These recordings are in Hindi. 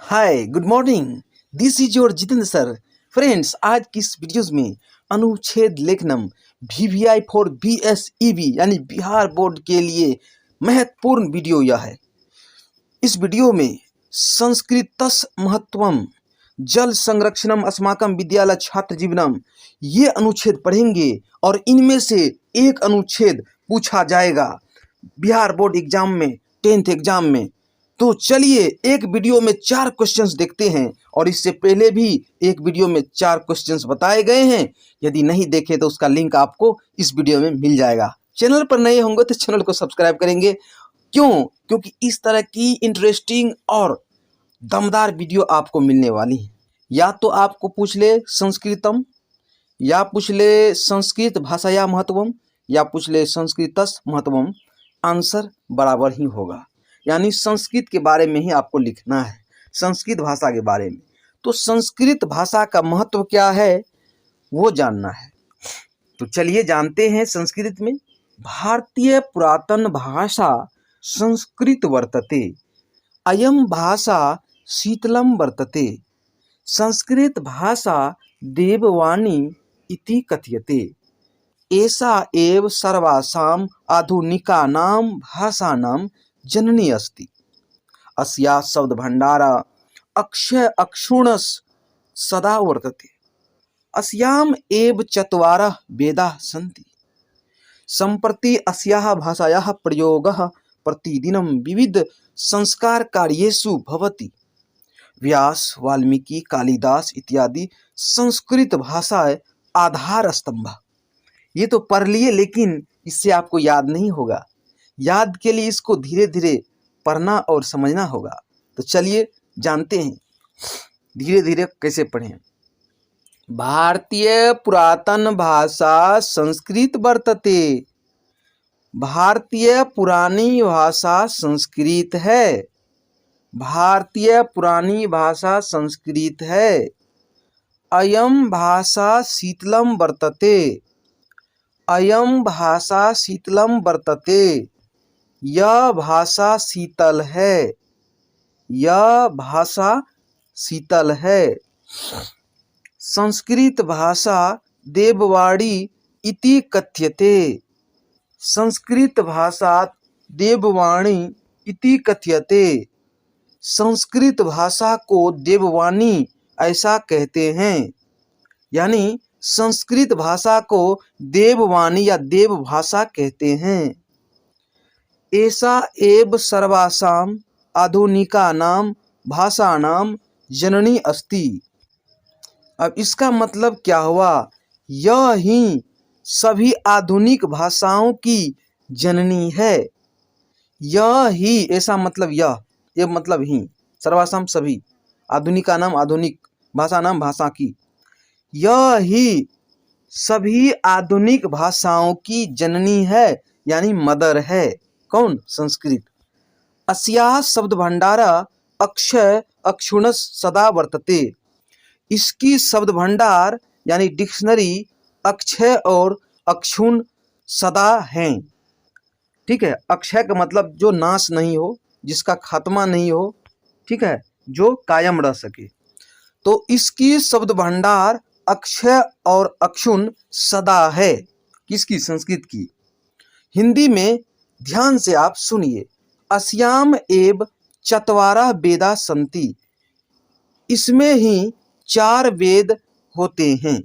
Hi good morning. This is your Jitendra sir. Friends, आज की इस वीडियोज़ में अनुच्छेद लेखनम VVI फॉर BSEB यानी बिहार बोर्ड के लिए महत्वपूर्ण वीडियो यह है। इस वीडियो में संस्कृतस् महत्वम जल संरक्षणम अस्माकं विद्यालय छात्र जीवनम ये अनुच्छेद पढ़ेंगे और इनमें से एक अनुच्छेद पूछा जाएगा बिहार बोर्ड एग्जाम में, 10th एग्जाम में। तो चलिए एक वीडियो में 4 क्वेश्चंस देखते हैं और इससे पहले भी एक वीडियो में 4 क्वेश्चंस बताए गए हैं। यदि नहीं देखे तो उसका लिंक आपको इस वीडियो में मिल जाएगा। चैनल पर नए होंगे तो चैनल को सब्सक्राइब करेंगे। क्यों? क्योंकि इस तरह की इंटरेस्टिंग और दमदार वीडियो आपको मिलने वाली है। या तो आपको पूछ ले संस्कृतम, या पूछ ले संस्कृत भाषाया महत्वम, या पूछ ले संस्कृतस् महत्वम। आंसर बराबर ही होगा, यानी संस्कृत के बारे में ही आपको लिखना है, संस्कृत भाषा के बारे में। तो संस्कृत भाषा का महत्व क्या है वो जानना है। तो चलिए जानते हैं। संस्कृत में भारतीय पुरातन भाषा संस्कृत वर्तते, अयम भाषा शीतलम वर्तते, संस्कृत भाषा देववाणी इति कथ्यते, एषा एव सर्वासाम आधुनिकानां भाषाणां जननी अस्ति, अस्या शब्द भंडारा अक्षय अक्षुणस सदा वर्तते, अस्याम एव चत्वारः वेदाः सन्ति, सम्प्रति अस्याः भाषायाः प्रयोगः प्रतिदिनं विविध संस्कार कार्येषु भवति। व्यास, वाल्मीकि, कालिदास इत्यादि संस्कृत भाषा आधार स्तंभ। ये तो पढ़ लिए, लेकिन इससे आपको याद नहीं होगा। याद के लिए इसको धीरे धीरे पढ़ना और समझना होगा। तो चलिए जानते हैं धीरे धीरे कैसे पढ़ें। भारतीय पुरातन भाषा संस्कृत वर्तते। भारतीय पुरानी भाषा संस्कृत है। भारतीय पुरानी भाषा संस्कृत है। अयम भाषा शीतलम वर्तते। अयम भाषा शीतलम वर्तते। यह भाषा शीतल है। यह भाषा शीतल है। संस्कृत भाषा देववाणी इति कथ्यते। संस्कृत भाषा देववाणी इति कथ्यते। संस्कृत भाषा को देववाणी ऐसा कहते हैं, यानी संस्कृत भाषा को देववाणी या देव भाषा कहते हैं। एषा एव सर्वासाम आधुनिकानां भाषाणां जननी अस्ति। अब इसका मतलब क्या हुआ? यह ही सभी आधुनिक भाषाओं की जननी है। यह ही, ऐसा मतलब यह मतलब ही, सर्वासाम सभी, आधुनिकानाम आधुनिक, भाषानाम भाषा की, यह ही सभी आधुनिक भाषाओं की जननी है, यानी मदर है। कौन? संस्कृत। अस्याः शब्द भंडारा अक्षय अक्षुणस सदा वर्तते। इसकी शब्द भंडार यानी डिक्शनरी अक्षय और अक्षुण सदा हैं। ठीक है, अक्षय का मतलब जो नाश नहीं हो, जिसका खात्मा नहीं हो, ठीक है, जो कायम रह सके। तो इसकी शब्द भंडार अक्षय और अक्षुण सदा है। किसकी? संस्कृत की। हिंदी में ध्यान से आप सुनिए। अस्याम एव चत्वारः वेदा सन्ति। इसमें ही 4 वेद होते हैं।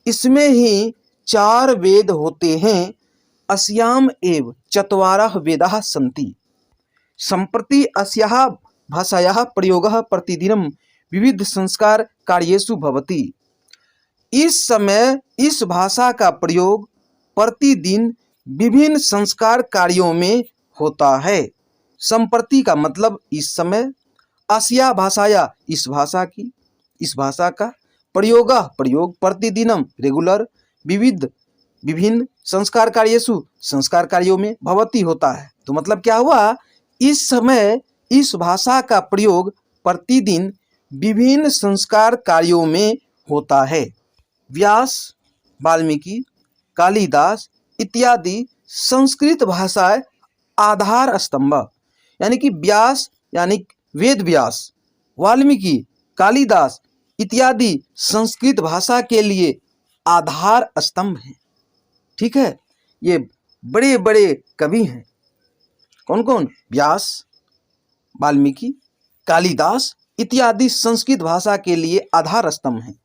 इसमें ही 4 वेद होते हैं। अस्याम एव चत्वारः वेदाः सन्ति। सम्प्रति अस्याः भाषायाः प्रयोगः प्रतिदिनं विविध संस्कार कार्येषु भवति। इस समय इस भाषा का प्रयोग प्रतिदिन विभिन्न संस्कार कार्यों में होता है। संप्रति का मतलब इस समय, अस्या भाषाया इस भाषा की, इस भाषा का, प्रयोग प्रयोग, प्रतिदिनम रेगुलर, विविध विभिन्न, संस्कार कार्येषु संस्कार कार्यों में, भवति होता है। तो मतलब क्या हुआ? इस समय इस भाषा का प्रयोग प्रतिदिन विभिन्न संस्कार कार्यों में होता है। व्यास, वाल्मीकि, कालिदास इत्यादि संस्कृत भाषा आधार स्तंभ, यानी कि व्यास यानी वेद व्यास, वाल्मीकि, कालिदास इत्यादि संस्कृत भाषा के लिए आधार स्तंभ हैं। ठीक है, ये बड़े बड़े कवि हैं। कौन कौन? व्यास, वाल्मीकि, कालिदास इत्यादि संस्कृत भाषा के लिए आधार स्तंभ हैं।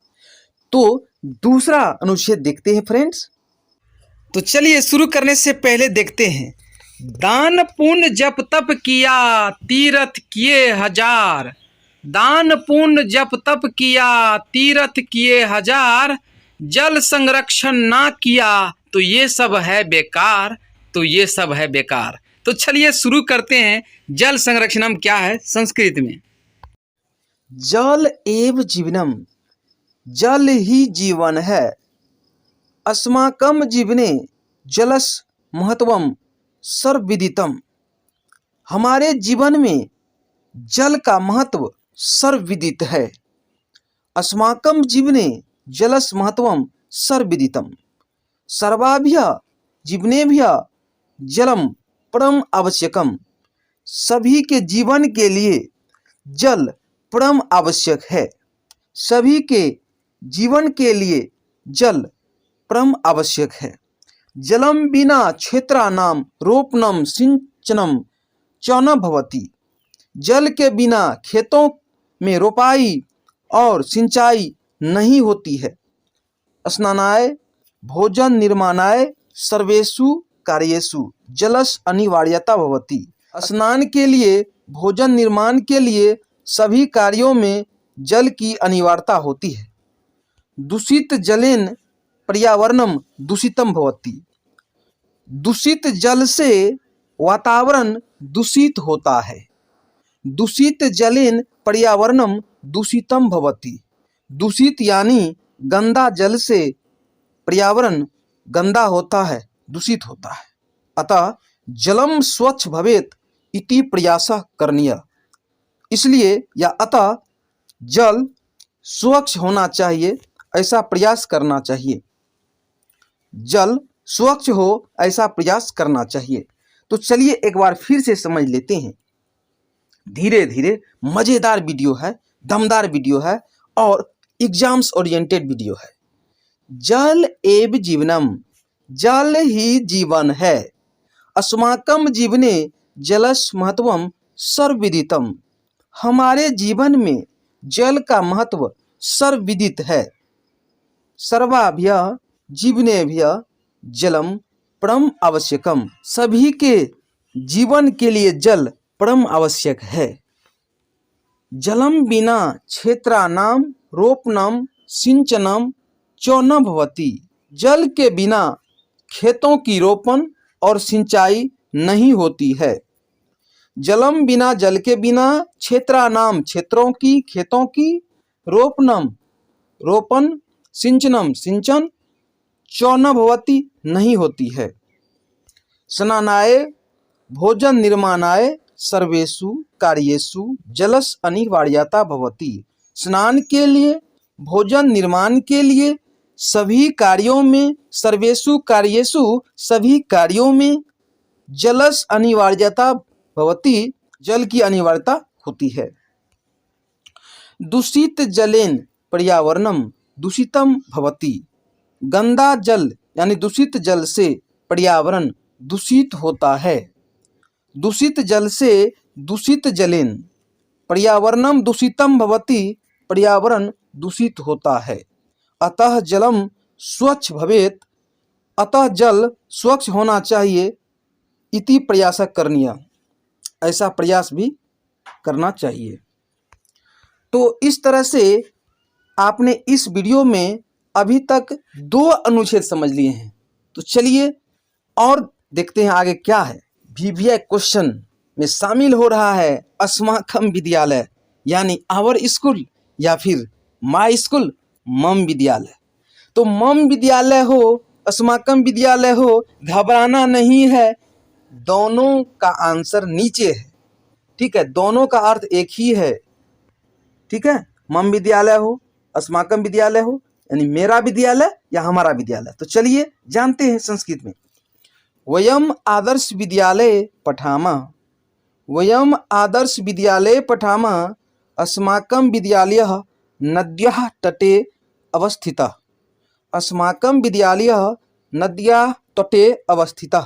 तो दूसरा अनुच्छेद देखते हैं फ्रेंड्स। तो चलिए शुरू करने से पहले देखते हैं, दान पुण्य जप तप किया तीर्थ किए हजार, दान पुण्य जप तप किया तीर्थ किए हजार, जल संरक्षण ना किया तो ये सब है बेकार, तो ये सब है बेकार। तो चलिए शुरू करते हैं, जल संरक्षणम क्या है संस्कृत में। जल एव जीवनम, जल ही जीवन है। अस्माकं जीवने जलस महत्वम सर्वविदितम, हमारे जीवन में जल का महत्व सर्वविदित है। अस्माकं जीवने जलस महत्वम सर्वविदितम, सर्वाभ्य जीवनेभ्य जलम परम आवश्यकम, सभी के जीवन के लिए जल परम आवश्यक है। सभी के जीवन के लिए जल परम आवश्यक है। जलम बिना क्षेत्राणाम रोपणम सिंचनम च न भवति, जल के बिना खेतों में रोपाई और सिंचाई नहीं होती है। स्नानाय भोजन निर्माणाय सर्वेषु कार्येषु जलस अनिवार्यता भवति, स्नान के लिए भोजन निर्माण के लिए सभी कार्यों में जल की अनिवार्यता होती है। दूषित जलेन पर्यावरणम दूषितम भवति, दूषित जल से वातावरण दूषित होता है। दूषित जलेन पर्यावरणम दूषितम भवति, दूषित यानी गंदा जल से पर्यावरण गंदा होता है, दूषित होता है। अतः जलम स्वच्छ भवेत इति प्रयासः करणीय, इसलिए या अतः जल स्वच्छ होना चाहिए, ऐसा प्रयास करना चाहिए। जल स्वच्छ हो ऐसा प्रयास करना चाहिए। तो चलिए एक बार फिर से समझ लेते हैं, धीरे धीरे। मज़ेदार वीडियो है, दमदार वीडियो है और एग्जाम्स ओरिएंटेड वीडियो है। जल एव जीवनम, जल ही जीवन है। अस्माकं जीवने जलस महत्वम सर्वविदितम, हमारे जीवन में जल का महत्व सर्वविदित है। सर्वाभ्य जीवनेभ्य जलम परम आवश्यकम, सभी के जीवन के लिए जल परम आवश्यक है। जलम बिना क्षेत्राणाम रोपणम सिंचनम च न भवति, जल के बिना खेतों की रोपण और सिंचाई नहीं होती है। जलम बिना, जल के बिना, क्षेत्राणाम क्षेत्रों की, खेतों की, रोपणम रोपण, सिंचनम सिंचन, च न भवति नहीं होती है। स्नानाय भोजन निर्माणाय सर्वेषु कार्येषु जलस अनिवार्यता भवति, स्नान के लिए, भोजन निर्माण के लिए सभी कार्यों में, सर्वेषु कार्येषु सभी कार्यों में जलस अनिवार्यता भवति, जल की अनिवार्यता होती है। दूषित जलेन पर्यावरणम दूषितम भवति, गंदा जल यानी दूषित जल से पर्यावरण दूषित होता है। दूषित जल से, दूषित जलेन पर्यावरणम दूषितम भवति, पर्यावरण दूषित होता है। अतः जलम स्वच्छ भवेत, अतः जल स्वच्छ होना चाहिए। इति प्रयास करणीय, ऐसा प्रयास भी करना चाहिए। तो इस तरह से आपने इस वीडियो में अभी तक 2 अनुच्छेद समझ लिए हैं। तो चलिए और देखते हैं आगे क्या है। VVI क्वेश्चन में शामिल हो रहा है अस्माकं विद्यालय यानी आवर स्कूल या फिर माय स्कूल मम विद्यालय। तो मम विद्यालय हो, अस्माकं विद्यालय हो, घबराना नहीं है, दोनों का आंसर नीचे है। ठीक है, दोनों का अर्थ एक ही है। ठीक है, मम विद्यालय हो, अस्माकं विद्यालय हो, यानी मेरा विद्यालय या हमारा विद्यालय। तो चलिए जानते हैं संस्कृत में। वयम आदर्श विद्यालय पठामः, वयम आदर्श विद्यालय पठामः अस्माकं विद्यालयः नद्याः तटे अवस्थितः। अस्माकं विद्यालयः नद्याः तटे अवस्थितः।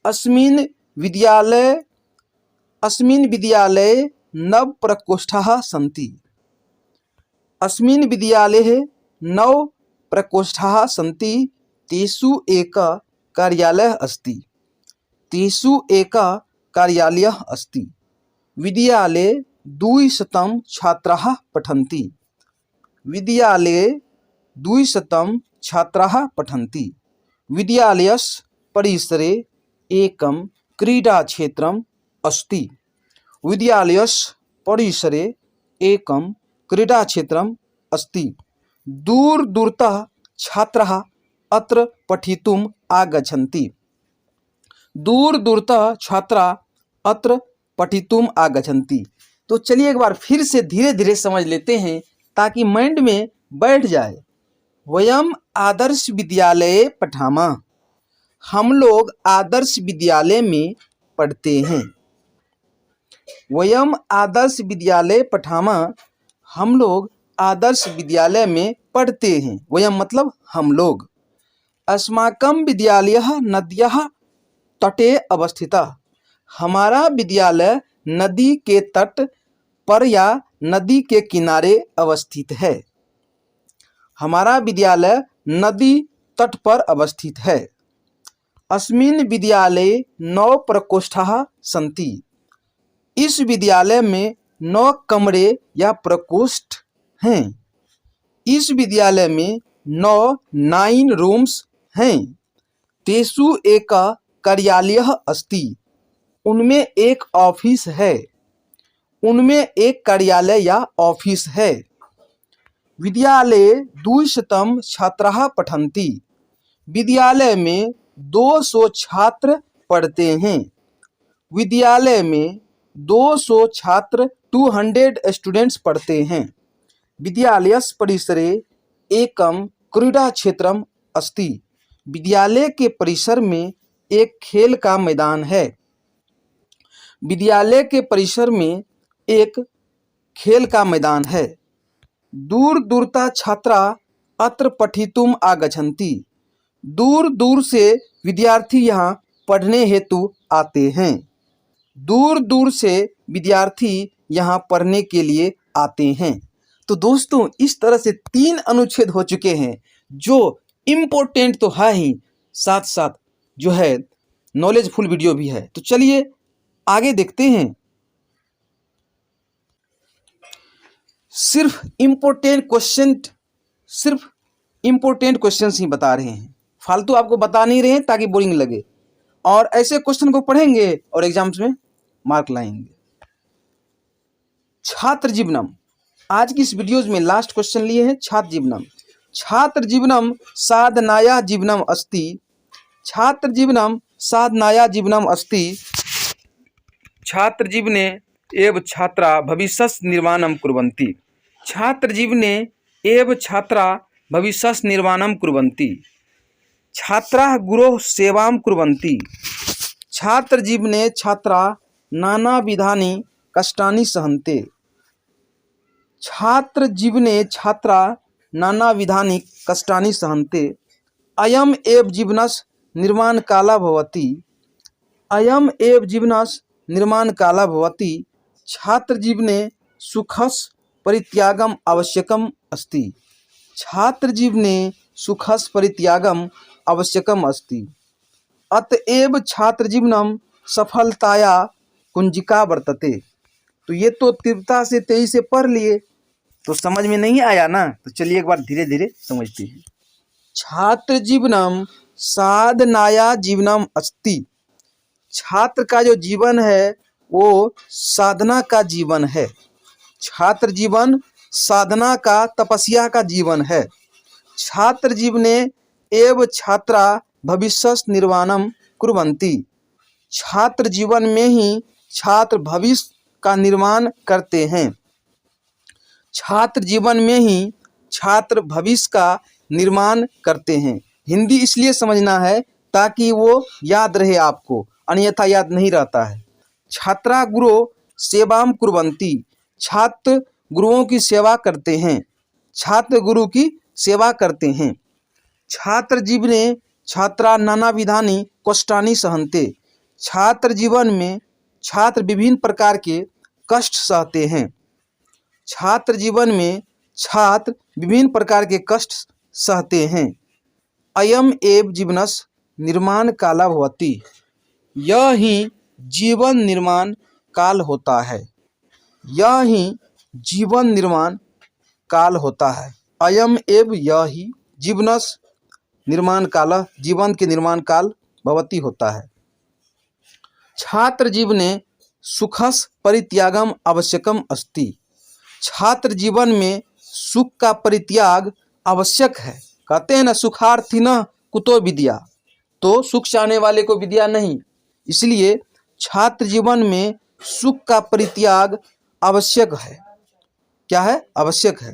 अस्मिन् विद्यालये 9 प्रकोष्ठाः सन्ति। अस्मिन् विद्यालये 9 प्रकोष्ठाः सन्ति। तेषु एकः कार्यालयः अस्ति। तेषु एकः कार्यालयः अस्ति। विद्यालये 200 छात्राः पठन्ति। विद्यालये 200 छात्राः पठन्ति। विद्यालयस्य परिसरे एकं क्रीडाक्षेत्रम् अस्ति। विद्यालयस्य परिसरे एकं क्रीडाक्षेत्रम् अस्ति। दूरदूरतः छात्राः अत्र पठितुम् आगच्छन्ति। दूरदूरतः छात्राः अत्र पठितुम् आगच्छन्ति। तो चलिए एक बार फिर से धीरे धीरे समझ लेते हैं ताकि माइंड में बैठ जाए। वयम आदर्श विद्यालये पठामः। हम लोग आदर्श विद्यालय में पढ़ते हैं। वयम आदर्श विद्यालय पठामः। हम लोग आदर्श विद्यालय में पढ़ते हैं। वयम मतलब हम लोग। अस्माकं विद्यालयः नद्याः तटे अवस्थितः। हमारा विद्यालय नदी के तट पर या नदी के किनारे अवस्थित है। हमारा विद्यालय नदी तट पर अवस्थित है। अस्मिन् विद्यालये 9 प्रकोष्ठाः सन्ति। इस विद्यालय में 9 कमरे या प्रकोष्ठ हैं। इस विद्यालय में 9 रूम्स हैं। तेषु एकः कार्यालयः अस्ति। उनमें एक ऑफिस है। उनमें एक कार्यालय या ऑफिस है। विद्यालये 200 छात्राः पठन्ति। विद्यालय में 200 छात्र पढ़ते हैं। विद्यालय में 200 छात्र 200 स्टूडेंट्स पढ़ते हैं। विद्यालयस्य परिसरे एकं क्रीडाक्षेत्रम् अस्ति। विद्यालय के परिसर में एक खेल का मैदान है। विद्यालय के परिसर में एक खेल का मैदान है। दूर दूरतः छात्राः अत्र पठितुम् आगच्छन्ति। दूर दूर से विद्यार्थी यहाँ पढ़ने हेतु आते हैं। दूर दूर से विद्यार्थी यहाँ पढ़ने के लिए आते हैं। तो दोस्तों इस तरह से 3 अनुच्छेद हो चुके हैं जो इम्पोर्टेंट तो है ही, साथ साथ जो है नॉलेजफुल वीडियो भी है। तो चलिए आगे देखते हैं। सिर्फ इम्पोर्टेंट क्वेश्चंस ही बता रहे हैं, फालतू आपको बता नहीं रहे हैं ताकि बोरिंग लगे। और ऐसे क्वेश्चन को पढ़ेंगे और एग्जाम्स में मार्क लाएंगे। छात्र जीवनम, आज की इस वीडियोज में लास्ट क्वेश्चन लिए हैं। छात्र जीवनम, छात्र जीवनम साधनाया जीवनम अस्ति। छात्र जीवनम साधनाया जीवनम अस्ति। छात्र जीवने एव छात्रा भविष्यस्य निर्माणं कुर्वन्ति। छात्र जीवने एव छात्रा भविष्यस्य निर्माणं कुर्वन्ति। छात्राः गुरोः सेवां कुर्वन्ति। छात्र जीवने छात्रा नानाविधानि कष्टानि सहन्ते। छात्र जीवने छात्रा नानाविधानि कष्टानि सहन्ते। अयम् एव जीवनस्य निर्माणकालः भवति। अयम् एव जीवनस्य निर्माणकालः भवति। छात्र जीवने सुखस्य परित्यागम् आवश्यकम् अस्ति। छात्र जीवने सुखस्य परित्यागम् आवश्यकम् अस्ति। अतएव छात्र जीवनम सफलताया कुंजिका वर्तते। तो ये तो तीव्रता से तेजी से पढ़ लिए तो समझ में नहीं आया ना, तो चलिए एक बार धीरे धीरे समझते हैं। छात्र जीवनम साधनाया जीवनम अस्ति। छात्र का जो जीवन है वो साधना का जीवन है। छात्र जीवन साधना का, तपस्या का जीवन है। छात्र जीवने एव छात्रा भविष्यस्य निर्माणं कुर्वन्ति। छात्र जीवन में ही छात्र भविष्य का निर्माण करते हैं। छात्र जीवन में ही छात्र भविष्य का निर्माण करते हैं। हिंदी इसलिए समझना है ताकि वो याद रहे आपको, अन्यथा याद नहीं रहता है। छात्रा गुरो सेवाम कुर्वन्ति। छात्र गुरुओं की सेवा करते हैं। छात्र गुरु की सेवा करते हैं। छात्र जीवने छात्रा नानाविधानि कष्टानि सहन्ते। छात्र जीवन में छात्र विभिन्न प्रकार के कष्ट सहते हैं। छात्र जीवन में छात्र विभिन्न प्रकार के कष्ट सहते हैं। अयम एव जीवनस्य निर्माण काला भवति। यह ही जीवन निर्माण काल होता है। यह ही जीवन निर्माण काल होता है। अयम एव यह ही जीवनस्य निर्माण काल, जीवन के निर्माण काल भवति होता है। छात्र जीवने सुखस परित्यागम आवश्यकम अस्ति। छात्र जीवन में सुख का परित्याग आवश्यक है। कहते हैं ना, सुखार्थी न कुतो विद्या, तो सुख चाहने वाले को विद्या नहीं। इसलिए छात्र जीवन में सुख का परित्याग आवश्यक है। क्या है? आवश्यक है।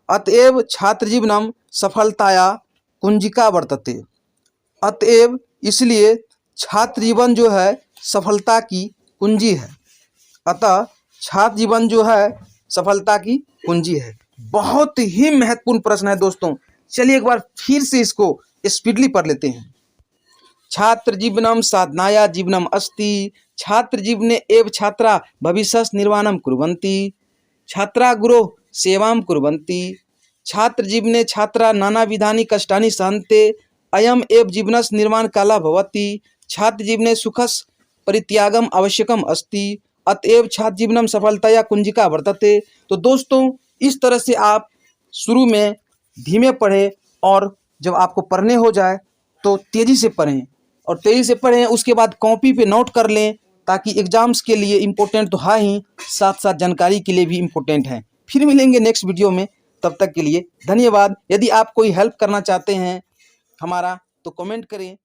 अतएव छात्र जीवनम सफलताया कुंजिका वर्तते। अतएव इसलिए छात्र जीवन जो है सफलता की कुंजी है। अतः छात्र जीवन जो है सफलता की कुंजी है। बहुत ही महत्वपूर्ण प्रश्न है दोस्तों। चलिए एक बार फिर से इसको स्पीडली पढ़ लेते हैं। छात्र जीवनम साधनाया जीवनम अस्ति। छात्र जीवने एव छात्रा भविष्यस्य निर्माणम कुर्वन्ति। छात्रा गुरोः सेवां कुर्वन्ति। छात्र जीवने छात्रा नानाविधानि कष्टानि सहन्ते। अयम एव जीवनस्य निर्माण काला भवति। छात्र जीवने सुखस्य परित्यागम आवश्यकम अस्ति। अतएव छात्र जीवनम सफलताया कुंजिका वर्तते। तो दोस्तों इस तरह से आप शुरू में धीमे पढ़ें और जब आपको पढ़ने हो जाए तो तेज़ी से पढ़ें, और तेज़ी से पढ़ें उसके बाद कॉपी पे नोट कर लें, ताकि एग्ज़ाम्स के लिए इम्पोर्टेंट तो है ही, साथ साथ जानकारी के लिए भी इम्पोर्टेंट है। फिर मिलेंगे नेक्स्ट वीडियो में, तब तक के लिए धन्यवाद। यदि आप कोई हेल्प करना चाहते हैं हमारा तो कमेंट करें।